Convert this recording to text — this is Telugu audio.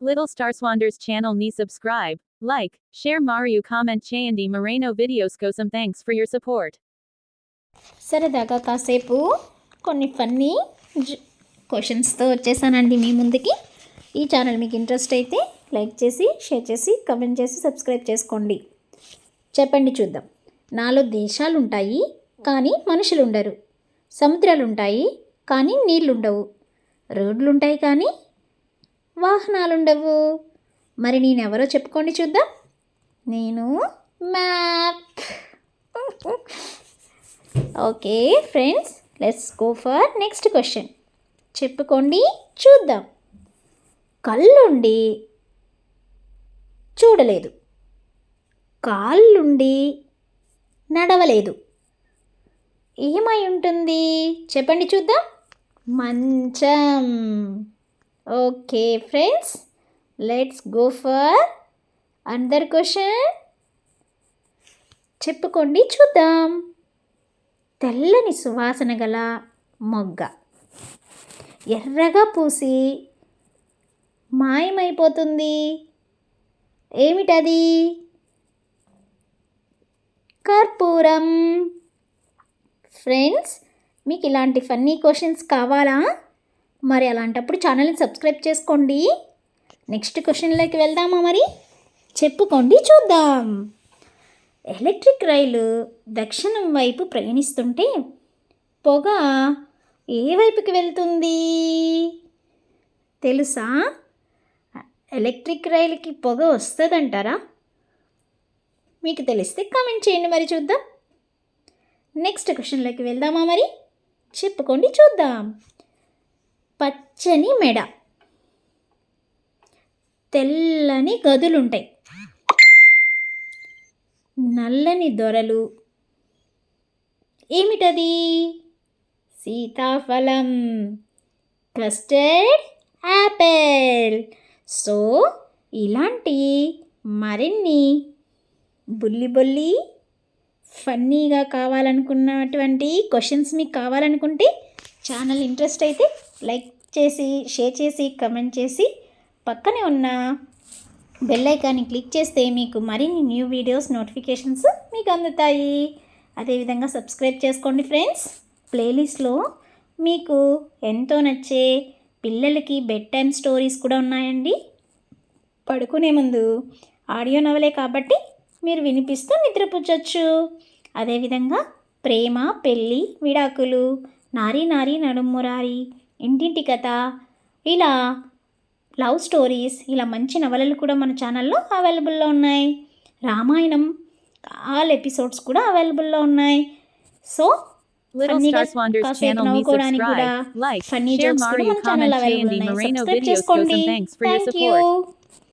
Little Star Swanders channel ni subscribe, like, share Mario comment చేయండి Moreno videos కోసం thanks for your support. సరదాగా కాసేపు కొన్ని ఫన్నీ క్వశ్చన్స్తో వచ్చేసానండి మీ ముందుకి. ఈ ఛానల్ మీకు ఇంట్రెస్ట్ అయితే లైక్ చేసి షేర్ చేసి కమెంట్ చేసి సబ్స్క్రైబ్ చేసుకోండి. చెప్పండి చూద్దాం. 4 దేశాలు ఉంటాయి కానీ మనుషులు ఉండరు. సముద్రాలు ఉంటాయి కానీ నీళ్ళు ఉండవు. రోడ్లు ఉంటాయి కానీ వాహనాలు ఉండవు. మరి నేనెవరో చెప్పుకోండి చూద్దాం. నేను map. Okay friends, let's go for next question. చెప్పుకోండి చూద్దాం. కళ్ళుండి చూడలేదు, కాళ్ళుండి నడవలేదు, ఏమై ఉంటుంది చెప్పండి చూద్దాం. మంచం. Okay friends, let's go for another question. చెప్పుకోండి చూద్దాం. తెల్లని సువాసన గల మొగ్గ ఎర్రగా పూసి మాయమైపోతుంది. ఏమిటది? కర్పూరం. ఫ్రెండ్స్, మీకు ఇలాంటి ఫన్నీ క్వశ్చన్స్ కావాలా? మరి అలాంటప్పుడు ఛానల్ని సబ్స్క్రైబ్ చేసుకోండి. నెక్స్ట్ క్వశ్చన్లోకి వెళ్దామా? మరి చెప్పుకోండి చూద్దాం. ఎలక్ట్రిక్ రైలు దక్షిణం వైపు ప్రయాణిస్తుంటే పొగ ఏ వైపుకి వెళ్తుంది తెలుసా? ఎలక్ట్రిక్ రైలుకి పొగ వస్తుందంటారా? మీకు తెలిస్తే కామెంట్ చేయండి, మరి చూద్దాం. నెక్స్ట్ క్వశ్చన్లోకి వెళ్దామా? మరి చెప్పుకోండి చూద్దాం. పచ్చని మెడ, తెల్లని గదులుంటాయి, నల్లని దొరలు, ఏమిటది? సీతాఫలం, కస్టర్డ్ యాపిల్. సో ఇలాంటి మరిన్ని బుల్లి ఫన్నీగా కావాలనుకున్నటువంటి క్వశ్చన్స్ మీకు కావాలనుకుంటే ఛానల్ ఇంట్రెస్ట్ అయితే లైక్ చేసి షేర్ చేసి కమెంట్ చేసి పక్కనే ఉన్న బెల్ ఐకాన్ని క్లిక్ చేస్తే మీకు మరిన్ని న్యూ వీడియోస్ నోటిఫికేషన్స్ మీకు అందుతాయి. అదేవిధంగా సబ్స్క్రైబ్ చేసుకోండి ఫ్రెండ్స్. ప్లేలిస్ట్లో మీకు ఎంతో నచ్చే పిల్లలకి బెడ్ టైమ్ స్టోరీస్ కూడా ఉన్నాయండి. పడుకునే ముందు ఆడియో నవలే కాబట్టి మీరు వినిపిస్తూ నిద్రపుచ్చచ్చు. అదేవిధంగా ప్రేమ, పెళ్ళి, విడాకులు, నారీ నారీ నడుమురారి, ఇంటింటి కథ, ఇలా లవ్ స్టోరీస్, ఇలా మంచి నవలలు కూడా మన ఛానల్లో అవైలబుల్లో ఉన్నాయి. రామాయణం ఆల్ ఎపిసోడ్స్ కూడా అవైలబుల్లో ఉన్నాయి. So Little Star Swanders channel ni subscribe, like, share Mario comment చేయండి Moreno videos కోసం thanks for your support.